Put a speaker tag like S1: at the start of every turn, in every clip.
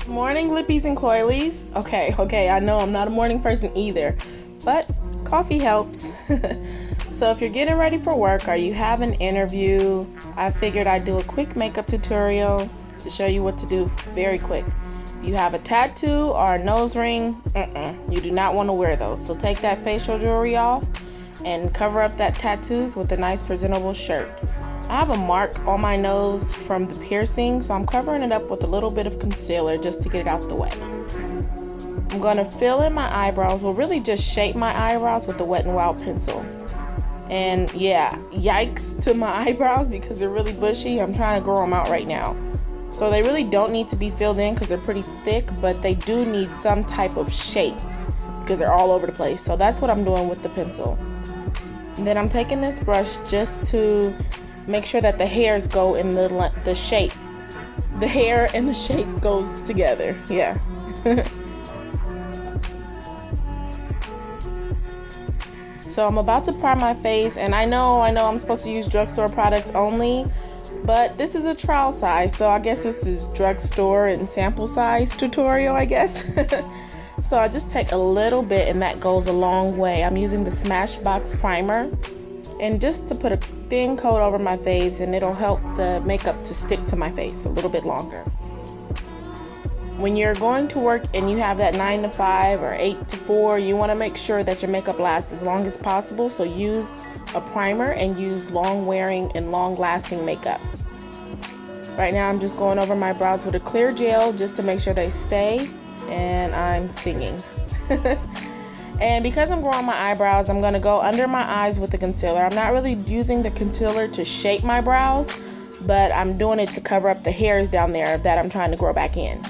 S1: Morning, Lippies and Coilies. Okay, I know I'm not a morning person either, but coffee helps. So if you're getting ready for work or you have an interview, I figured I'd do a quick makeup tutorial to show you what to do very quick. If you have a tattoo or a nose ring, you do not want to wear those. So take that facial jewelry off and cover up that tattoos with a nice presentable shirt. I have a mark on my nose from the piercing, so I'm covering it up with a little bit of concealer just to get it out the way. I'm going to fill in my eyebrows, well really just shape my eyebrows with the Wet n Wild pencil. And yeah, yikes to my eyebrows because they're really bushy. I'm trying to grow them out right now. So they really don't need to be filled in because they're pretty thick, but they do need some type of shape because they're all over the place. So that's what I'm doing with the pencil. And then I'm taking this brush just to make sure that the hairs go in the shape. The hair and the shape goes together, yeah. So I'm about to prime my face, and I know I'm supposed to use drugstore products only, but this is a trial size, so I guess this is drugstore and sample size tutorial, I guess. So I just take a little bit and that goes a long way. I'm using the Smashbox primer, and just to put a thin coat over my face, and it'll help the makeup to stick to my face a little bit longer. When you're going to work and you have that 9 to 5 or 8 to 4, you want to make sure that your makeup lasts as long as possible. So use a primer and use long wearing and long lasting makeup. Right now I'm just going over my brows with a clear gel just to make sure they stay, and I'm singing. And because I'm growing my eyebrows, I'm going to go under my eyes with the concealer. I'm not really using the concealer to shape my brows, but I'm doing it to cover up the hairs down there that I'm trying to grow back in.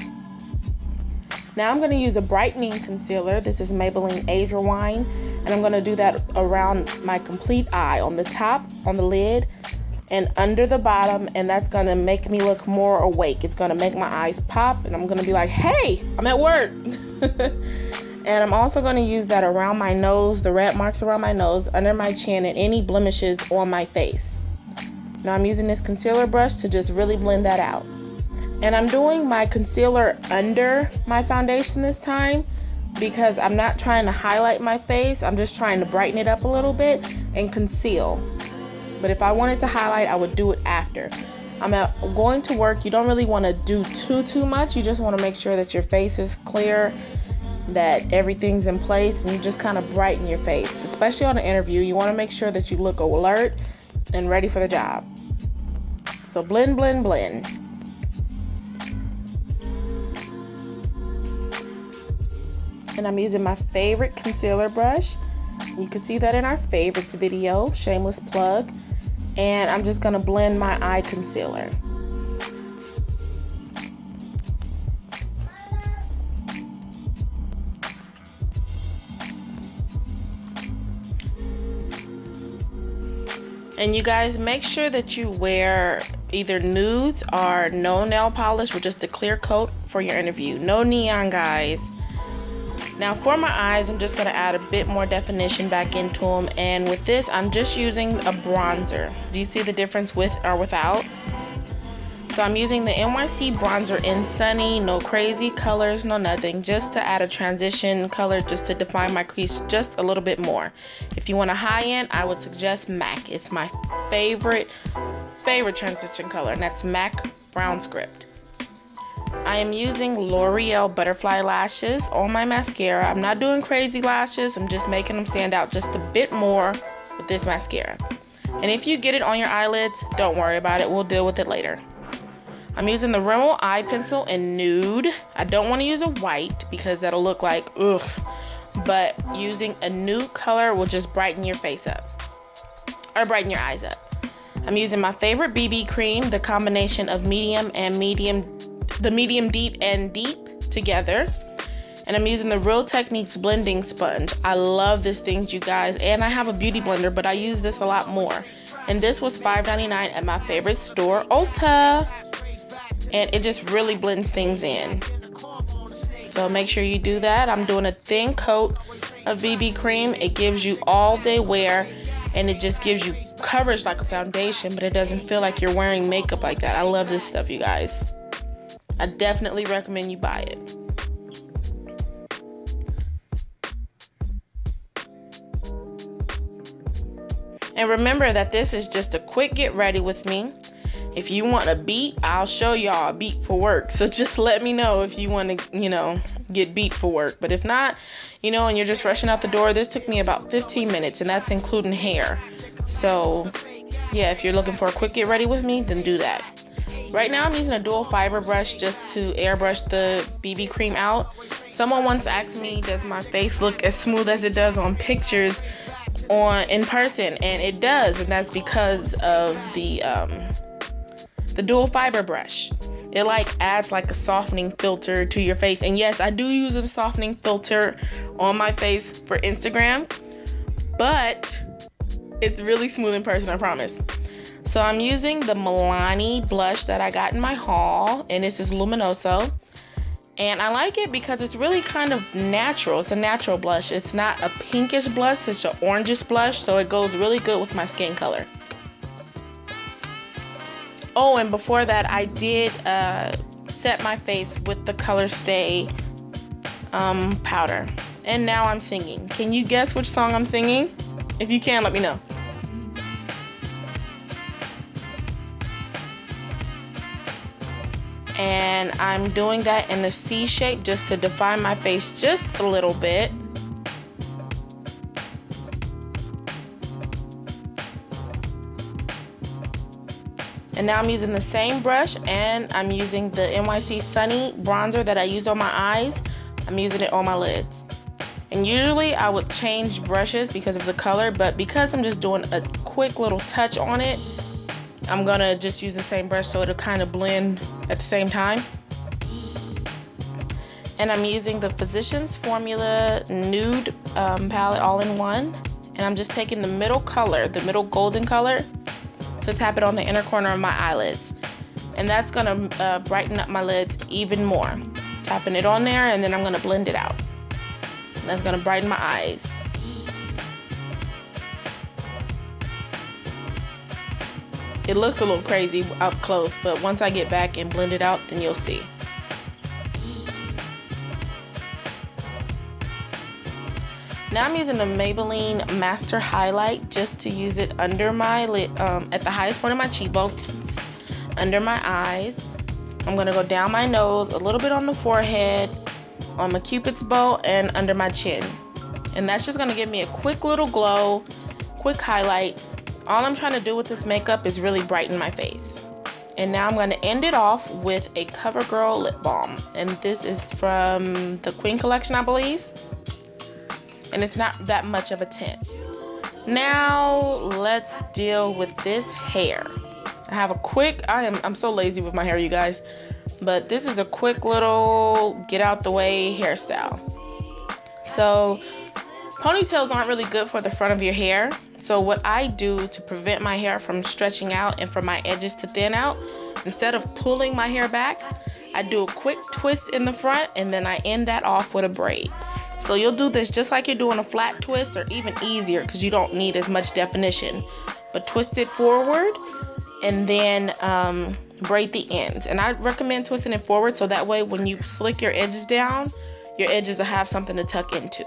S1: Now I'm going to use a brightening concealer. This is Maybelline Age Rewind, and I'm going to do that around my complete eye, on the top, on the lid, and under the bottom, and that's going to make me look more awake. It's going to make my eyes pop, and I'm going to be like, hey, I'm at work. And I'm also going to use that around my nose, the red marks around my nose, under my chin, and any blemishes on my face. Now I'm using this concealer brush to just really blend that out. And I'm doing my concealer under my foundation this time because I'm not trying to highlight my face. I'm just trying to brighten it up a little bit and conceal. But if I wanted to highlight, I would do it after. I'm going to work. You don't really want to do too much. You just want to make sure that your face is clear, that everything's in place, and you just kind of brighten your face. Especially on an interview, you want to make sure that you look alert and ready for the job. So blend, blend, blend. And I'm using my favorite concealer brush. You can see that in our favorites video, shameless plug. And I'm just going to blend my eye concealer. And you guys, make sure that you wear either nudes or no nail polish with just a clear coat for your interview. No neon, guys. Now for my eyes, I'm just going to add a bit more definition back into them, and with this I'm just using a bronzer. Do you see the difference with or without? So I'm using the NYC bronzer in Sunny, no crazy colors, no nothing, just to add a transition color just to define my crease just a little bit more. If you want a high end, I would suggest MAC. It's my favorite transition color, and that's MAC Brown Script. I am using L'Oreal Butterfly Lashes on my mascara. I'm not doing crazy lashes. I'm just making them stand out just a bit more with this mascara. And if you get it on your eyelids, don't worry about it. We'll deal with it later. I'm using the Rimmel eye pencil in Nude. I don't want to use a white because that'll look like ugh. But using a nude color will just brighten your face up. Or brighten your eyes up. I'm using my favorite BB cream, the combination of medium deep and deep together. And I'm using the Real Techniques blending sponge. I love this thing, you guys, and I have a beauty blender, but I use this a lot more. And this was $5.99 at my favorite store, Ulta. And it just really blends things in. So make sure you do that. I'm doing a thin coat of BB cream. It gives you all day wear, and it just gives you coverage like a foundation, but it doesn't feel like you're wearing makeup like that. I love this stuff, you guys. I definitely recommend you buy it. And remember that this is just a quick get ready with me. If you want a beat, I'll show y'all a beat for work. So just let me know if you want to, you know, get beat for work. But if not, you know, and you're just rushing out the door, this took me about 15 minutes, and that's including hair. So yeah, if you're looking for a quick get ready with me, then do that. Right now I'm using a dual fiber brush just to airbrush the BB cream out. Someone once asked me, does my face look as smooth as it does on pictures in person? And it does, and that's because of the dual fiber brush. It like adds like a softening filter to your face. And yes, I do use a softening filter on my face for Instagram, but it's really smooth in person, I promise. So I'm using the Milani blush that I got in my haul, and this is Luminoso. And I like it because it's really kind of natural. It's a natural blush. It's not a pinkish blush, it's an orangish blush, so it goes really good with my skin color. Oh, and before that, I did set my face with the Colorstay powder. And now I'm singing. Can you guess which song I'm singing? If you can, let me know. And I'm doing that in a C shape just to define my face just a little bit. And now I'm using the same brush, and I'm using the NYC Sunny bronzer that I used on my eyes. I'm using it on my lids. And usually I would change brushes because of the color, but because I'm just doing a quick little touch on it, I'm gonna just use the same brush so it'll kind of blend at the same time. And I'm using the Physicians Formula Nude palette all-in-one. And I'm just taking the middle color, the middle golden color, to tap it on the inner corner of my eyelids. And that's gonna brighten up my lids even more. Tapping it on there, and then I'm gonna blend it out. That's gonna brighten my eyes. It looks a little crazy up close, but once I get back and blend it out, then you'll see. Now I'm using the Maybelline Master Highlight just to use it under my lid, at the highest point of my cheekbones, under my eyes. I'm gonna go down my nose, a little bit on the forehead, on my Cupid's bow, and under my chin. And that's just gonna give me a quick little glow, quick highlight. All I'm trying to do with this makeup is really brighten my face. And now I'm going to end it off with a CoverGirl lip balm. And this is from the Queen collection, I believe. And it's not that much of a tint. Now let's deal with this hair. I have a quick, I'm so lazy with my hair, you guys. But this is a quick little get out the way hairstyle. So ponytails aren't really good for the front of your hair. So what I do to prevent my hair from stretching out and for my edges to thin out, instead of pulling my hair back, I do a quick twist in the front, and then I end that off with a braid. So you'll do this just like you're doing a flat twist, or even easier because you don't need as much definition. But twist it forward and then braid the ends. And I recommend twisting it forward so that way when you slick your edges down, your edges will have something to tuck into.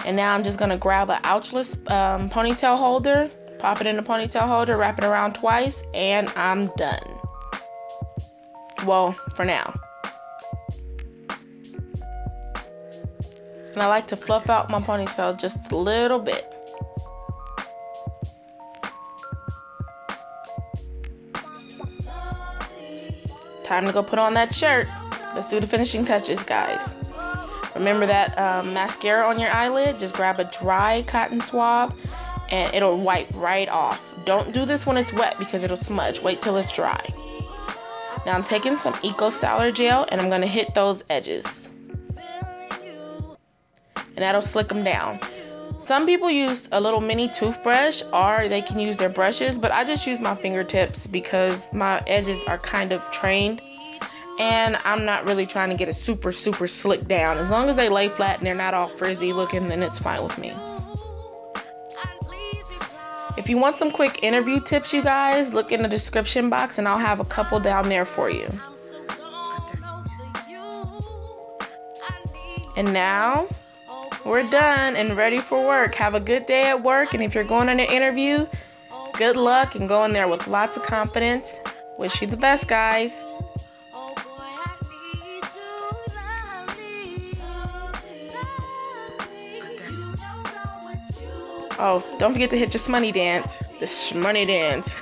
S1: And now I'm just gonna grab an ouchless ponytail holder, pop it in the ponytail holder, wrap it around twice, and I'm done. Well, for now. And I like to fluff out my ponytail just a little bit. Time to go put on that shirt. Let's do the finishing touches, guys. Remember that mascara on your eyelid? Just grab a dry cotton swab and it'll wipe right off. Don't do this when it's wet because it'll smudge. Wait till it's dry. Now I'm taking some Eco Styler gel and I'm going to hit those edges. And that'll slick them down. Some people use a little mini toothbrush, or they can use their brushes, but I just use my fingertips because my edges are kind of trained. And I'm not really trying to get it super slick down. As long as they lay flat and they're not all frizzy looking, then it's fine with me. If you want some quick interview tips, you guys, look in the description box and I'll have a couple down there for you. And now we're done and ready for work. Have a good day at work, and if you're going on an interview, good luck and go in there with lots of confidence. Wish you the best, guys. Oh, don't forget to hit your Smoney dance. The Shmoney dance.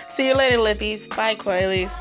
S1: See you later, Lippies. Bye, Coilies.